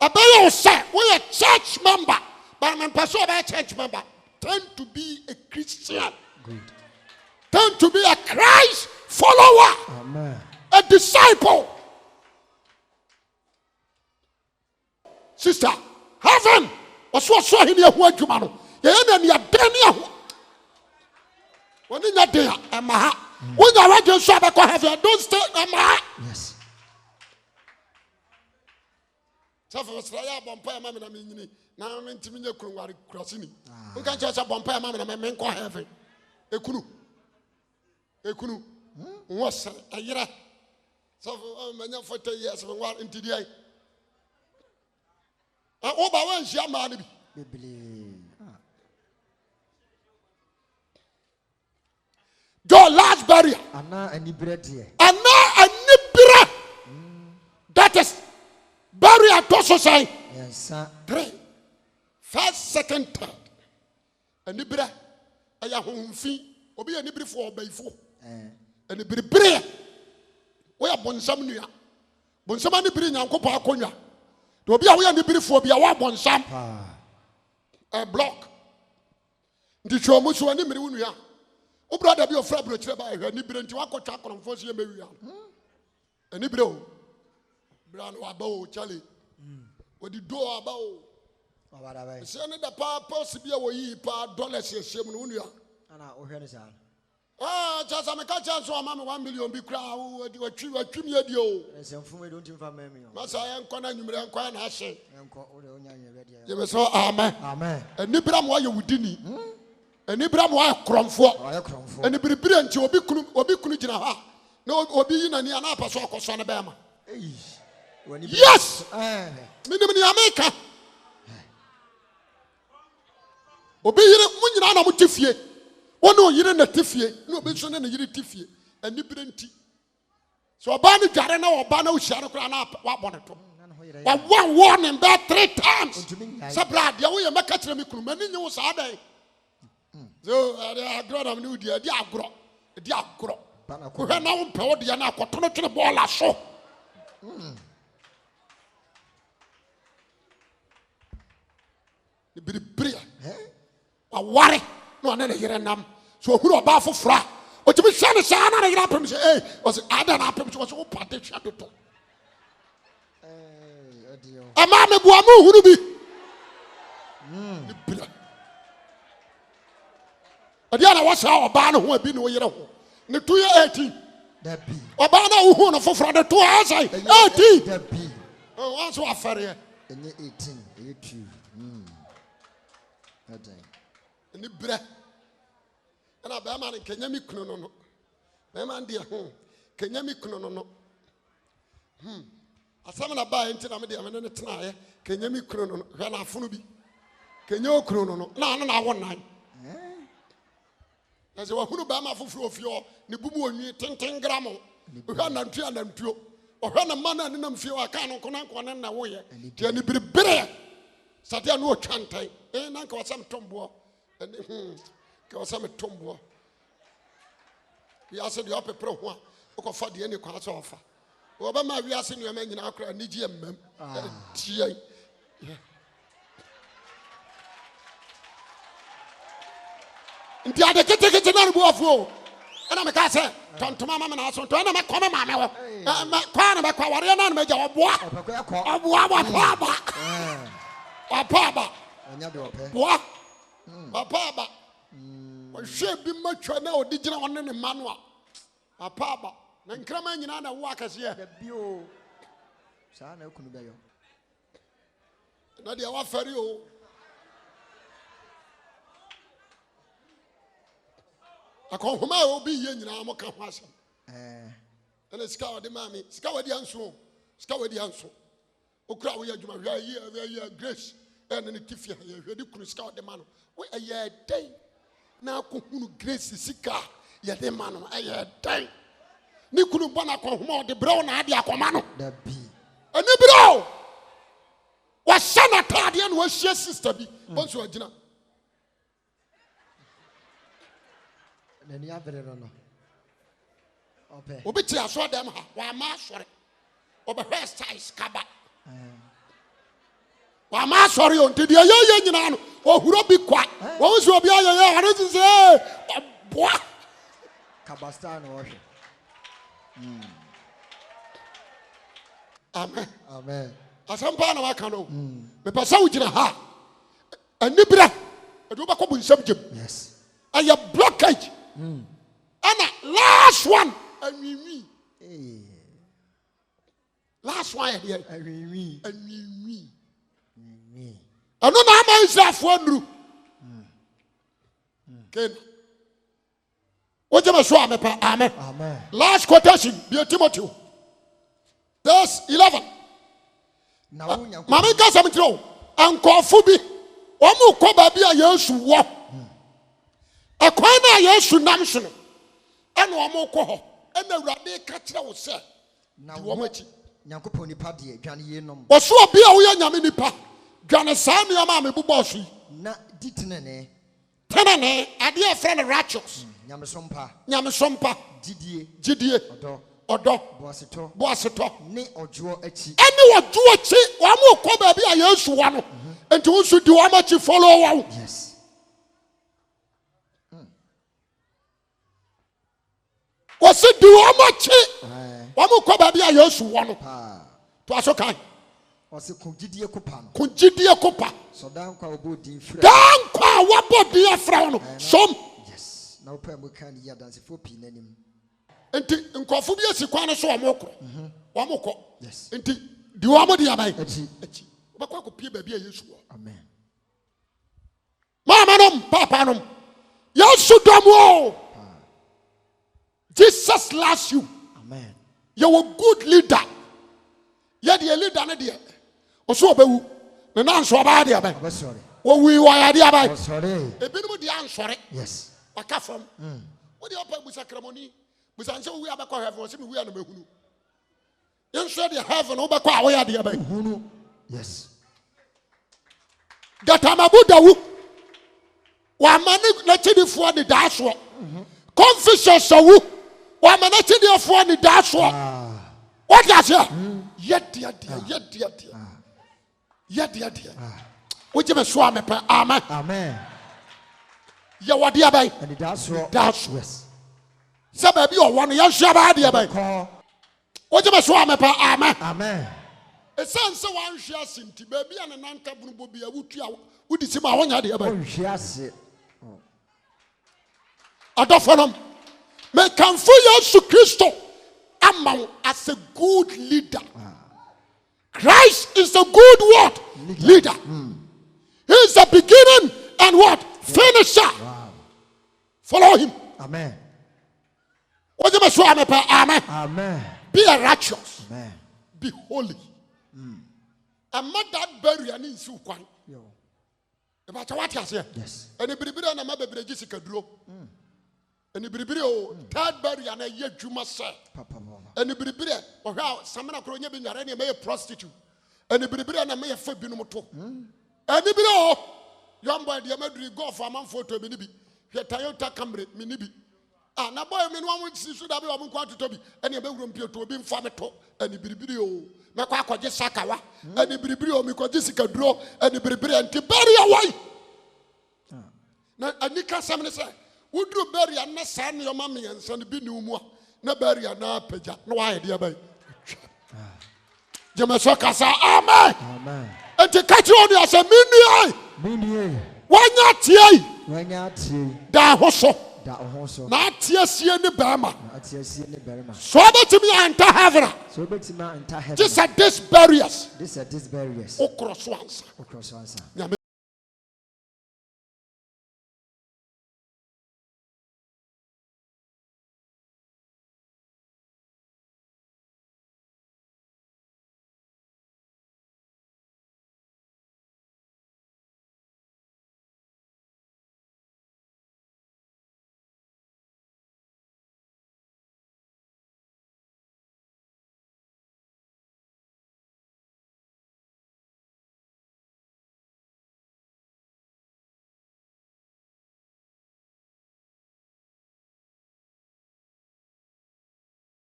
A better say, we are church member, but I'm a church member. Tend to be a Christian. Good. Tend to be a Christ follower. Amen. A disciple. Sister, heaven was what saw him here. What you man? You when you are there, when you are ready to shop, don't stay. Yes. So for Australia, Bompire, Mamma, now I'm in Timina Crossini. You can't just a Bompire, Mamma, men call heaven. A kunu. What's a year? So for 10 years, we want into the eye. I overwhelm your money. Your last barrier. And now a nibra. That is barrier to society. Yes, sir. 3. First, second, third. A nibra. I have home fee. Obi a nibri for by 4. And the nibra. We are bonsam nia. Bonsama nibri nyankopa akonya. To be a way nibri for be a wa bonsam. A block. The chomusu and nibri. O brother be your friend brother by her nibra nti wakota konfo so yemewia anibra o bra no aba Charlie o di do aba o abada bai se ne da pa possibly wo yi pa dollars yeshem no nua ana o hwe ne sa Just I'm a catch so I'm 1 million be crowd. What you do? Massa and Connor, you may inquire and Hashe. You may say, Amen. Amen. And Nibram, why you would dini? And Nibram, why crumford? And the brilliant you will be Kunujina. No, or be in an Yanapa so on Alabama. Yes! Minimum America. Obi you know Mutifie. One year in the Tiffy, no mention in the Tiffy, and Nibrinti. So a banner Jarana or Bano Shadow Crown up, what wanted to. But one warning back 3 times. Sabrad, the way you make a many news are they. So I got a new dear, Diagro, Diagro. Who had now power, the Anna, Cotono to the ball, I saw. The Bria. A worry. No, I never nam. So who are about for fra? What you be saying is, I don't happen. Hey, was I don't happen to us all party shadow. A man of Guamu who be. But the other was our banner who had been away. The 2 year 18. That be. A banner who won for the 2 hours. 18. That be. Oh, what's our ferry? 18. 18. That day. And the bread. And a bear man in Kenyami Kuno. Bearman dear home. Kenyami Kuno. A salmon about into the medium and tonight. Kenyami Kuno. When I funubi. Kenyo Kuno. No, I want 9. As you were who Bama for your Nibubu and you 10 gram. We had them 3 and them 2. Or when a man and them feel I can't connect one and away. And it be better. Satia no chantay. And uncle some tombo. And because I'm a tombo. We asked the upper pro one who for the any class offer. Obama, we are seeing your man in our crowd, Nigam. The other get it another war. And I'm a castle. Turn to my mamma and also turn my common mamma. My partner, my Kawarian, my job. What? Papa. What? Papa. Should be much now, digital on the manual. Papa. Then come in and workers here. Not the offer you. I come home, I will be here in our compassion. And a scour the mammy, scour the answer, scour the answer. O crowd, we are here, grace, and in the Tiffy, you could scout the man. Where a year day. Now, grace is sick, yet the man, a year day. Nikunu Bona come home, the brown idea command. That be. And the brown was Senator, and was your sister be. Once you are dinner. Then you have it on. Obiti, I saw them. Why, master? Over her size, Cabba. Why, my sorry, until the young or who don't be quiet. What was your beer? I didn't say, what? Cabastan worship. Amen. Amen. As some part of our canoe, the passage in a heart. And Nibra, a Dubaco subject. Yes. And your blockage. And a last one. And me. Last one here. And me. I don't know how myself one. Okay. What you must show me, amen. Amen. Last quotation, be Timothy. Verse 11. Mamma got something to Uncle Fubi. Omu Koba be a years war. A corner years to Namson. And Omo Koho. And the Rabbi Catcher was said. Now, Womachi. Yankoponi Paddy, Johnny Yenom. Or so be a Yaminipa. Johnny Sammy, Mamma Buboshi. Not Ditinene. Tenane, a dear friend of Ratchos. Yamasompa. Didier. Odo. Boaseto. Ne or Joe Echi. Any what do a chi, one more Koba be a years one. And to also do how much you follow. Yes. Was it do how much? One more Koba be a years one. To us, okay. Was it Kunjidia Copan? Kunjidia Copa. So down Quabo dear Frown. Some. Yes. na opa mo kan ya dance for pi nanim enti nkofo bi asikwan so wa mokọ yes enti di wa mo di abai achi obekwa ko pie ba bia Yesu amen mama nom papa nom Yesu domo Jesus loves you amen you're a good leader ye the leader ne de oso obewu me na nso ba de abai sorry wo wi wa ya de abai sorry ebinom de ansore yes waka fam wo de opa busa kramoni busa nse wo wi abekọ heaven wo se me wi na mahunu yenso de heaven wo bekọ awo ya de abai hunu yes gatamabudawu wa mane na chidifo ni daso Confucius wu wa mane chidifo ni daso what ya say yedia woje me so amepa amen amen ye wode abai and daso yes se ba bi o won ye hwa ba de abai woje me so amepa amen amen esanse wan hwa asinti ba bi an nanka bunu bobi a wutu a wudi sima wonya de abai hwa ase Adofonom me kamfo Yesu Kristo among as a good leader. Christ is a good what? Leader. He is the beginning and what? Finisher. Wow. Follow him. Amen. Amen. Amen. Be a righteous. Amen. Be holy. And not that barrier in Sukwan. About what you say? Yes. And the Bribira and a Mabbe Jessica Dro. And the Bribrio, third barrier and a year Juma sir. And the Bribria, or how Samana Cronia being a prostitute. And the Bribria and a mayor for Binomoto. And the Bino, young boy, the Amadri go for a month for to Minibi. Here Toyota Camry, Minibi. Ah, now boy, I mean, one would see should have been quite to Toby, and your bedroom appear to have been Famato, and the Bribrio, Macquaco Jessakawa, and the Bribrio, Miko Jessica Draw, and the Bribria, and to bury away. Now, a Nika Samana said, would you bury a son, your mammy, and son be no more? No bury a na peja, no idea by Jamasoka, amen. Amen. And to catch you on as a mini, why not ye? When you Da hoso. Not yes, ye the Bama. Berma. So that to me, enter heaven. So bet him enter heaven. Just at this barriers. This barriers. O cross once. O cross once.